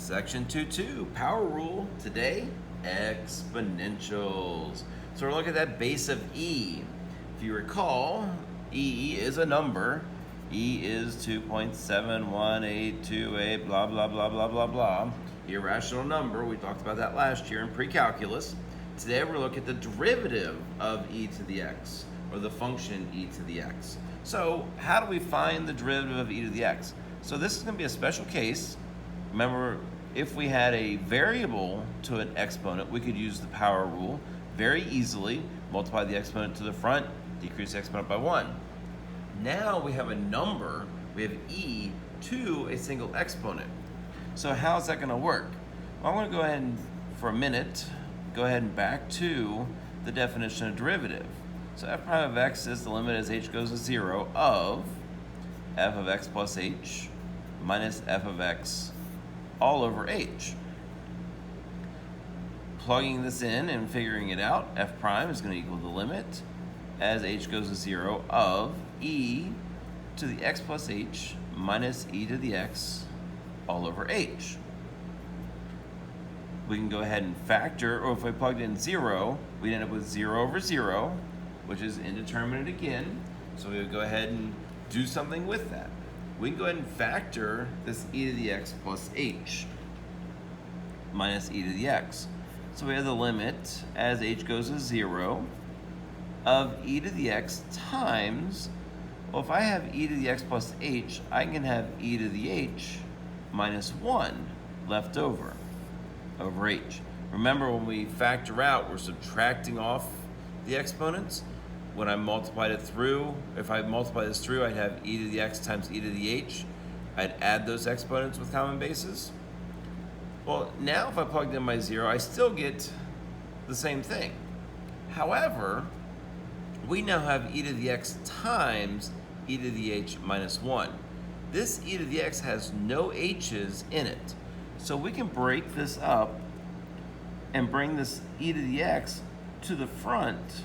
Section 2.2, power rule. Today, exponentials. So we're looking at that base of E. If you recall, E is a number. E is 2.71828, blah, blah, blah, blah, blah, blah. Irrational number. We talked about that last year in pre-calculus. Today we're looking at the derivative of e to the x, or the function e to the x. So how do we find the derivative of e to the x? So this is going to be a special case. Remember, if we had a variable to an exponent, we could use the power rule very easily. Multiply the exponent to the front, decrease the exponent by 1. Now we have a number, we have e to a single exponent. So how's that going to work? Well, I'm going to go ahead and, for a minute, go ahead and back to the definition of derivative. So f prime of x is the limit as h goes to 0 of f of x plus h minus f of x all over h. Plugging this in and figuring it out, f prime is going to equal the limit as h goes to 0 of e to the x plus h minus e to the x all over h. We can go ahead and factor, or if I plugged in 0, we'd end up with 0 over 0, which is indeterminate again. So we would go ahead and do something with that. We can go ahead and factor this e to the x plus h minus e to the x. So we have the limit as h goes to 0 of e to the x times, well, if I have e to the x plus h, I can have e to the h minus 1 left over h. Remember, when we factor out, we're subtracting off the exponents. When I multiplied it through, if I multiply this through, I'd have e to the x times e to the h. I'd add those exponents with common bases. Well, now if I plugged in my 0, I still get the same thing. However, we now have e to the x times e to the h minus 1. This e to the x has no h's in it. So we can break this up and bring this e to the x to the front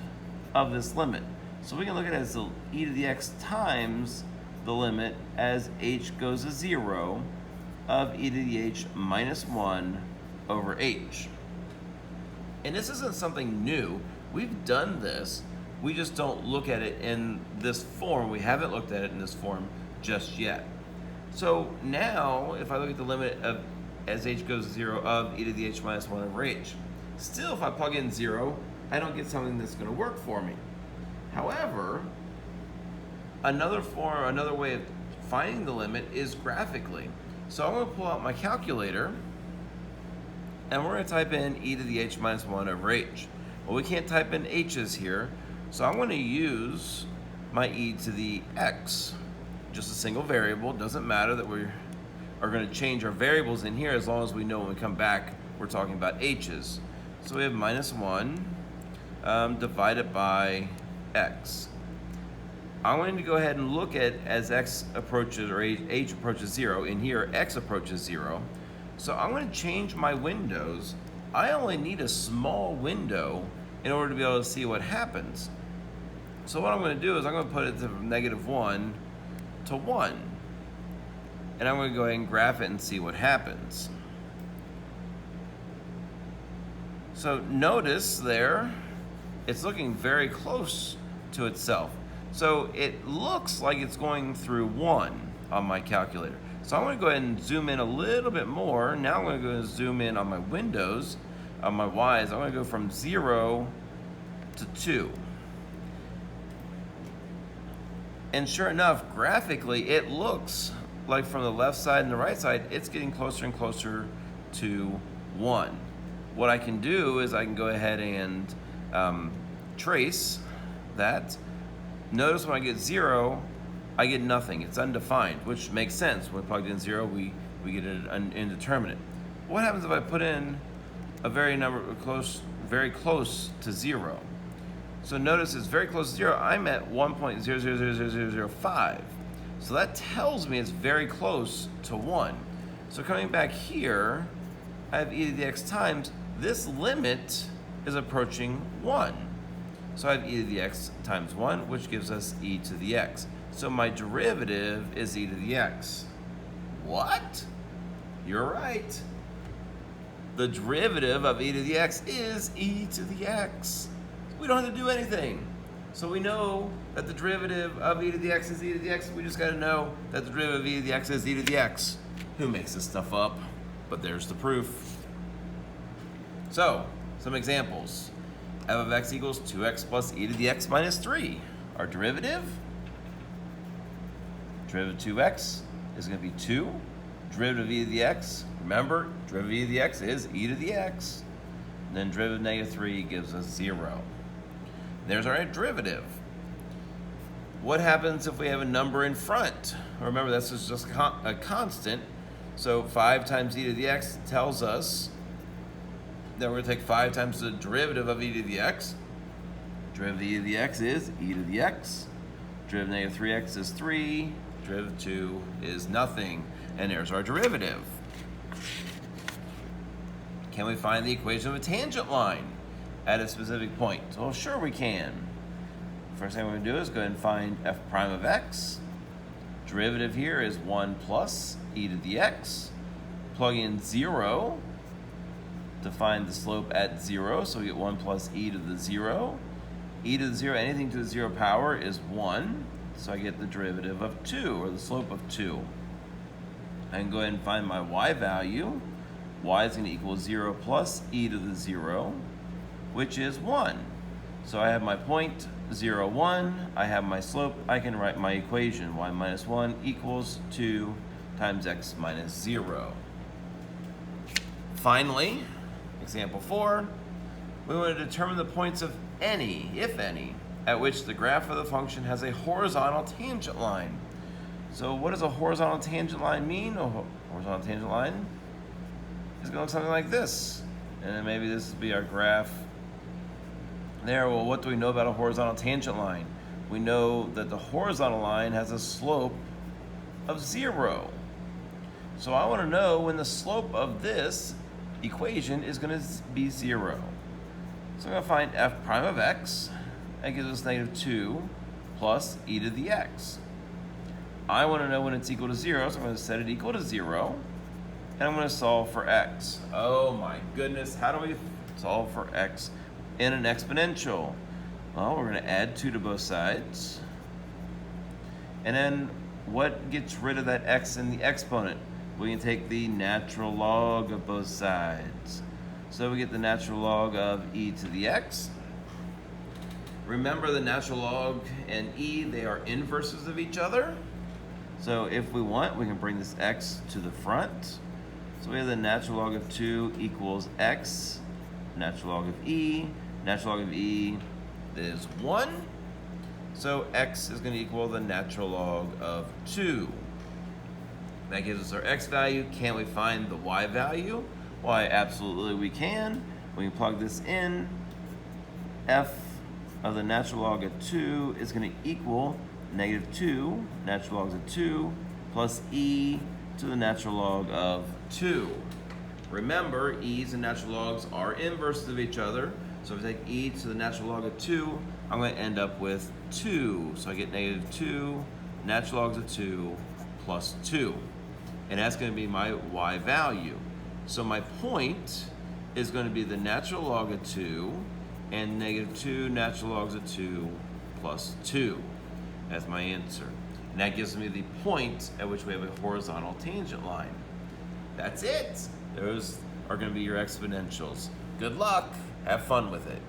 of this limit. So we can look at it as the e to the x times the limit as h goes to 0 of e to the h minus 1 over h. And this isn't something new. We've done this. We just don't look at it in this form. We haven't looked at it in this form just yet. So now, if I look at the limit of as h goes to 0 of e to the h minus 1 over h, still if I plug in 0, I don't get something that's going to work for me. However, another way of finding the limit is graphically. So I'm going to pull out my calculator, and we're going to type in e to the h minus 1 over h. Well, we can't type in h's here, so I'm going to use my e to the x, just a single variable. Doesn't matter that we are going to change our variables in here, as long as we know when we come back we're talking about h's. So we have minus 1 divided by x. I'm going to go ahead and look at as x approaches, or h approaches 0. In here, x approaches 0. So I'm going to change my windows. I only need a small window in order to be able to see what happens. So what I'm going to do is I'm going to put it from -1 to 1. And I'm going to go ahead and graph it and see what happens. So notice there, it's looking very close to itself. So it looks like it's going through 1 on my calculator. So I'm going to go ahead and zoom in a little bit more. Now I'm going to go and zoom in on my windows, on my y's. I'm going to go from 0 to 2. And sure enough, graphically, it looks like from the left side and the right side, it's getting closer and closer to 1. What I can do is I can go ahead and trace that. Notice when I get 0, I get nothing. It's undefined, which makes sense. When we plugged in 0, we get an indeterminate. What happens if I put in a very close to 0? So notice it's very close to 0. I'm at 1.000005. So that tells me it's very close to 1. So coming back here, I have e to the x times. This limit is approaching 1. So I have e to the x times 1, which gives us e to the x. So my derivative is e to the x. What? You're right. the derivative of e to the x is e to the x. We don't have to do anything. So we know that the derivative of e to the x is e to the x. We just got to know that the derivative of e to the x is e to the x. Who makes this stuff up? But there's the proof. So, some examples. f of x equals 2x plus e to the x minus 3. Our derivative of 2x is going to be 2. Derivative of e to the x, remember, derivative of e to the x is e to the x. And then derivative of negative 3 gives us 0. There's our derivative. What happens if we have a number in front? Remember, that's just a constant. So 5 times e to the x tells us that we're going to take 5 times the derivative of e to the x. Derivative of e to the x is e to the x. Derivative of negative 3x is 3. Derivative of 2 is nothing. And there's our derivative. Can we find the equation of a tangent line at a specific point? Well, sure we can. First thing we're going to do is go ahead and find f prime of x. Derivative here is 1 plus e to the x. Plug in 0 to find the slope at 0, so we get 1 plus e to the 0. E to the 0, anything to the 0 power is 1, so I get the derivative of 2, or the slope of 2. I can go ahead and find my y value. Y is going to equal 0 plus e to the 0, which is 1. So I have my point, 0, 1. I have my slope. I can write my equation. Y minus 1 equals 2 times x minus 0. Finally, example 4, we want to determine the points of any, if any, at which the graph of the function has a horizontal tangent line. So what does a horizontal tangent line mean? A horizontal tangent line is going to look something like this. And then maybe this will be our graph there. Well, what do we know about a horizontal tangent line? We know that the horizontal line has a slope of 0. So I want to know when the slope of this equation is going to be 0. So I'm going to find f prime of x. That gives us negative 2 plus e to the x. I want to know when it's equal to 0, so I'm going to set it equal to 0. And I'm going to solve for x. Oh my goodness, how do we solve for x in an exponential? Well, we're going to add 2 to both sides. And then what gets rid of that x in the exponent? We can take the natural log of both sides. So we get the natural log of e to the x. Remember, the natural log and e, they are inverses of each other. So if we want, we can bring this x to the front. So we have the natural log of 2 equals x, natural log of e. Natural log of e is 1. So x is going to equal the natural log of 2. That gives us our x value. Can we find the y value? Why, absolutely we can. We can plug this in. F of the natural log of 2 is going to equal negative 2, natural logs of 2, plus e to the natural log of 2. Remember, e's and natural logs are inverses of each other. So if I take e to the natural log of 2, I'm going to end up with 2. So I get negative 2, natural logs of 2, plus 2. And that's going to be my y value. So my point is going to be the natural log of 2 and negative 2 natural logs of 2 plus 2. That's my answer. And that gives me the point at which we have a horizontal tangent line. That's it. Those are going to be your exponentials. Good luck. Have fun with it.